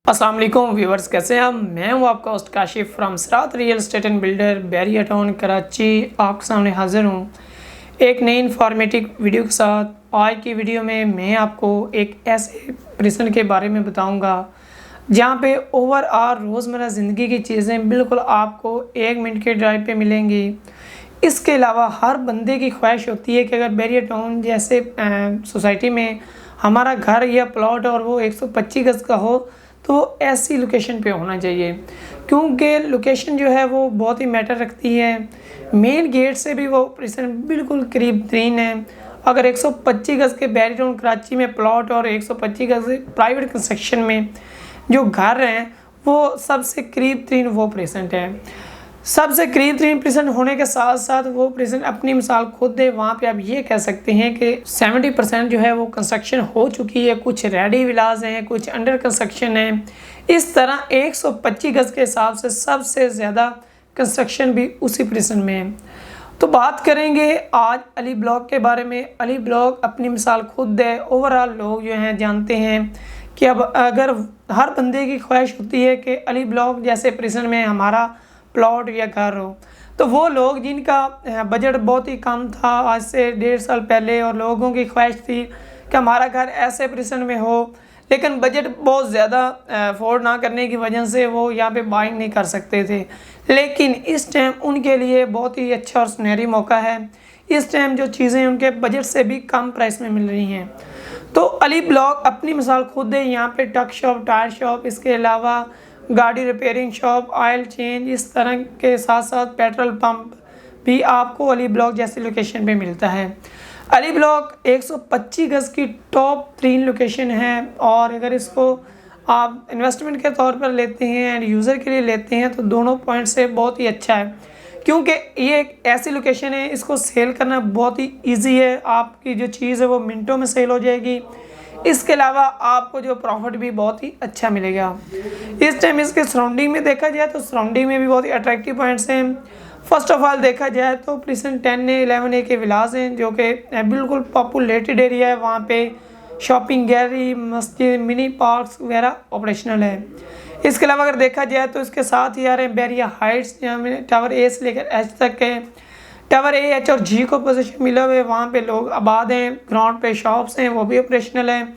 अस्सलाम वालेकुम व्यूवर्स, कैसे हैं आप। मैं हूं आपका host Kashif from Sarat real estate and builder Bahria Town Karachi. आपके सामने हाजिर हूं एक नई इन्फॉर्मेटिव वीडियो के साथ। आज की वीडियो में मैं आपको एक ऐसे पर्सन के बारे में बताऊंगा जहां पे ओवरऑल रोज़मर्रा ज़िंदगी की चीज़ें बिल्कुल आपको 1 मिनट के ड्राइव पे मिलेंगी। इसके अलावा हर बंदे की ख्वाहिश होती है कि अगर बैरिया टाउन जैसे सोसाइटी में हमारा घर या प्लॉट और वो 125 गज़ का हो तो ऐसी लोकेशन पे होना चाहिए, क्योंकि लोकेशन जो है वो बहुत ही मैटर रखती है। मेन गेट से भी वो पर्सन बिल्कुल करीब तरीन है। अगर 125 गज़ के बैरिया टाउन कराची में प्लॉट और 125 गज़ प्राइवेट कंस्ट्रक्शन में जो घर हैं वो सबसे करीब तरीन वो प्रेजेंट है। सबसे करीब तरीन प्रेजेंट होने के साथ साथ वो प्रेजेंट अपनी मिसाल खुद है। वहाँ पे आप ये कह सकते हैं कि 70% जो है वो कंस्ट्रक्शन हो चुकी है, कुछ रेडी विलाज हैं, कुछ अंडर कंस्ट्रक्शन है। इस तरह 125 गज़ के हिसाब से सबसे ज़्यादा कंस्ट्रक्शन भी उसी प्रेजेंट में है। तो बात करेंगे आज अली ब्लॉक के बारे में। अली ब्लॉक अपनी मिसाल खुद है। ओवरऑल लोग जो हैं जानते हैं कि अब अगर हर बंदे की ख्वाहिश होती है कि अली ब्लॉक जैसे प्रेजेंट में हमारा प्लॉट या घर हो, तो वो लोग जिनका बजट बहुत ही कम था आज से 1.5 साल पहले, और लोगों की ख्वाहिश थी कि हमारा घर ऐसे प्रेजेंट में हो, लेकिन बजट बहुत ज़्यादा अफोर्ड ना करने की वजह से वो यहाँ पे बाइंग नहीं कर सकते थे। लेकिन इस टाइम उनके लिए बहुत ही अच्छा और सुनहरी मौका है। इस टाइम जो चीज़ें उनके बजट से भी कम प्राइस में मिल रही हैं। तो अली ब्लॉक अपनी मिसाल खुद है। यहाँ पे टक शॉप, टायर शॉप, इसके अलावा गाड़ी रिपेयरिंग शॉप, ऑयल चेंज, इस तरह के साथ साथ पेट्रोल पंप भी आपको अली ब्लॉक जैसी लोकेशन पे मिलता है। अली ब्लॉक 125 गज़ की टॉप 3 लोकेशन है, और अगर इसको आप इन्वेस्टमेंट के तौर पर लेते हैं एंड यूज़र के लिए लेते हैं तो दोनों पॉइंट से बहुत ही अच्छा है, क्योंकि ये एक ऐसी लोकेशन है इसको सेल करना बहुत ही ईजी है। आपकी जो चीज़ है वो मिनटों में सेल हो जाएगी। इसके अलावा आपको जो प्रॉफिट भी बहुत ही अच्छा मिलेगा। इस टाइम इसके सराउंडिंग में देखा जाए तो सराउंडिंग में भी बहुत ही अट्रैक्टिव पॉइंट्स हैं। फर्स्ट ऑफ ऑल देखा जाए तो प्रिसन 10A 11A के विलास हैं जो कि बिल्कुल पॉपुलेटेड एरिया है। वहाँ पे शॉपिंग गैलरी, मस्जिद, मिनी पार्क्स वगैरह ऑपरेशनल है। इसके अलावा अगर देखा जाए तो इसके साथ ही आ रहे हैं बैरिया हाइट्स, जहाँ में टावर ए से लेकर एच तक है। टावर ए, एच और जी को पोजीशन मिला हुआ है, वहाँ पे लोग आबाद हैं। ग्राउंड पे शॉप्स हैं वो भी ऑपरेशनल हैं।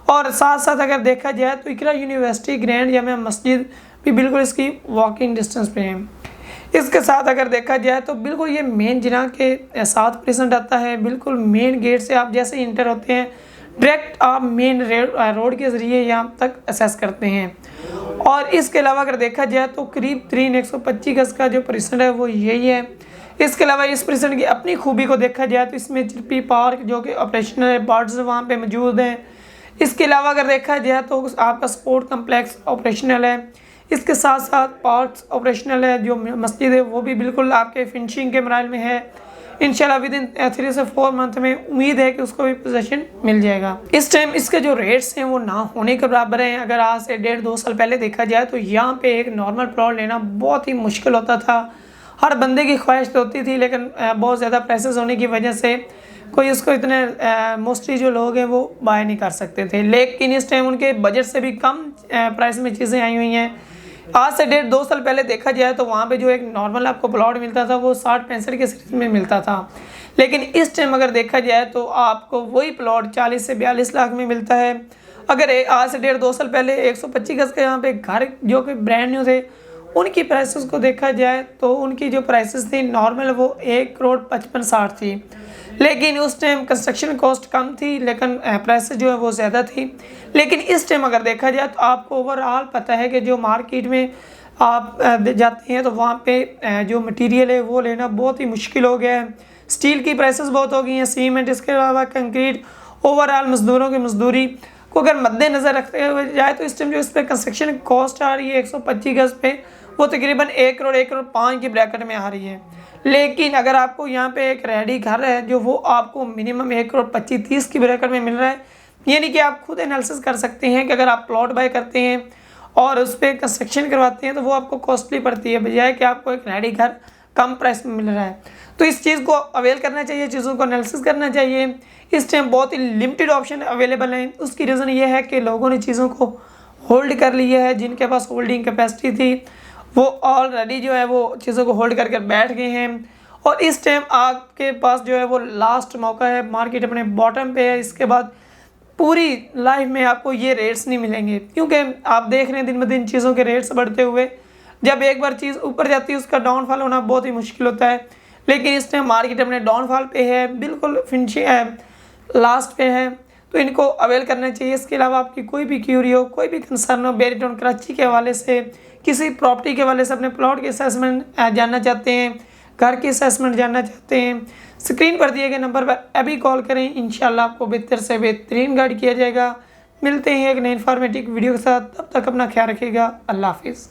और साथ साथ अगर देखा जाए तो इकरा यूनिवर्सिटी, ग्रैंड जामिया मस्जिद भी बिल्कुल इसकी वॉकिंग डिस्टेंस पे है। इसके साथ अगर देखा जाए तो बिल्कुल ये मेन जिना के साथ प्रेजेंट आता है। बिल्कुल मेन गेट से आप जैसे इंटर होते हैं डायरेक्ट आप मेन रोड के ज़रिए यहाँ तक एक्सेस करते हैं। और इसके अलावा अगर देखा जाए तो करीब 125 गज़ का जो प्रेजेंट है वो यही है। इसके अलावा इस प्रेजेंट की अपनी खूबी को देखा जाए तो इसमें चिरपी पार्क जो कि ऑपरेशनल है, बर्ड्स वहाँ पे मौजूद हैं। इसके अलावा अगर देखा जाए तो आपका स्पोर्ट कम्प्लेक्स ऑपरेशनल है। इसके साथ साथ पार्क्स ऑपरेशनल है। जो मस्जिद है वो भी बिल्कुल आपके फिनिशिंग के मराइल में है। इंशाल्लाह विद इन 3 से 4 मंथ में उम्मीद है कि उसको भी पोजीशन मिल जाएगा। इस टाइम इसके जो रेट्स हैं वो ना होने के बराबर हैं। अगर आज से 1.5-2 साल पहले देखा जाए तो यहाँ पे एक नॉर्मल प्लॉट लेना बहुत ही मुश्किल होता था। हर बंदे की ख्वाहिश तो होती थी, लेकिन बहुत ज़्यादा प्राइसेस होने की वजह से कोई उसको इतने मोस्टली जो लोग हैं वो बाय नहीं कर सकते थे। लेकिन इस टाइम उनके बजट से भी कम प्राइस में चीज़ें आई हुई हैं। आज से 1.5-2 साल पहले देखा जाए तो वहाँ पे जो एक नॉर्मल आपको प्लॉट मिलता था वो 60-65 के सीरीज में मिलता था। लेकिन इस टाइम अगर देखा जाए तो आपको वही प्लॉट 40 से 42 लाख में मिलता है। अगर आज से 1.5-2 साल पहले 125 गज़ के यहाँ पे घर जो कि ब्रांड न्यू थे उनकी प्राइसेस को देखा जाए तो उनकी जो प्राइसेस थी नॉर्मल वो 1,55,60 थी। लेकिन उस टाइम कंस्ट्रक्शन कॉस्ट कम थी, लेकिन प्राइसेस जो है वो ज़्यादा थी। लेकिन इस टाइम अगर देखा जाए तो आपको ओवरऑल पता है कि जो मार्केट में आप जाते हैं तो वहाँ पे जो मटेरियल है वो लेना बहुत ही मुश्किल हो गया है। स्टील की प्राइसेस बहुत हो गई हैं, सीमेंट, इसके अलावा कंक्रीट, ओवरऑल मजदूरों की मजदूरी को अगर मद्देनज़र रखते हुए जाए तो इस टाइम जो इस पर कंस्ट्रक्शन कॉस्ट आ रही है 125 गज़ पे वो तकरीबन 1 करोड़ 1 करोड़ 5 की ब्रैकेट में आ रही है। लेकिन अगर आपको यहाँ पे एक रेडी घर है जो वो आपको मिनिमम 1 करोड़ 25-30 की ब्रैकेट में मिल रहा है, यानी कि आप खुद एनालिसिस कर सकते हैं कि अगर आप प्लॉट बाय करते हैं और उस पर कंस्ट्रक्शन करवाते हैं तो वो आपको कॉस्टली पड़ती है, बजाय कि आपको एक रेडी घर कम प्राइस में मिल रहा है। तो इस चीज़ को अवेल करना चाहिए, चीज़ों को एनालिसिस करना चाहिए। इस टाइम बहुत ही लिमिटेड ऑप्शन अवेलेबल हैं। उसकी रीज़न ये है कि लोगों ने चीज़ों को होल्ड कर लिया है, जिनके पास होल्डिंग कैपेसिटी थी वो ऑलरेडी जो है वो चीज़ों को होल्ड करके बैठ गए हैं। और इस टाइम आपके पास जो है वो लास्ट मौका है, मार्केट अपने बॉटम पे है, इसके बाद पूरी लाइफ में आपको ये रेट्स नहीं मिलेंगे, क्योंकि आप देख रहे हैं दिन ब दिन चीज़ों के रेट्स बढ़ते हुए। जब एक बार चीज़ ऊपर जाती है उसका डाउनफॉल होना बहुत ही मुश्किल होता है, लेकिन इस टाइम मार्केट अपने डाउनफॉल पे है, बिल्कुल फिनिशिंग है, लास्ट पे है, तो इनको अवेल करना चाहिए। इसके अलावा आपकी कोई भी क्यूरी हो, कोई भी कंसर्न हो बैरियटॉन कराची के हवाले से, किसी प्रॉपर्टी के हवाले से, अपने प्लॉट की असेसमेंट जानना चाहते हैं, घर की असेसमेंट जानना चाहते हैं, स्क्रीन पर दिए गए नंबर पर अभी कॉल करें। इंशाल्लाह आपको बेहतर से बेहतरीन गाइड किया जाएगा। मिलते हैं एक नई इन्फॉर्मेटिव वीडियो के साथ, तब तक अपना ख्याल रखिएगा। अल्लाह हाफिज़।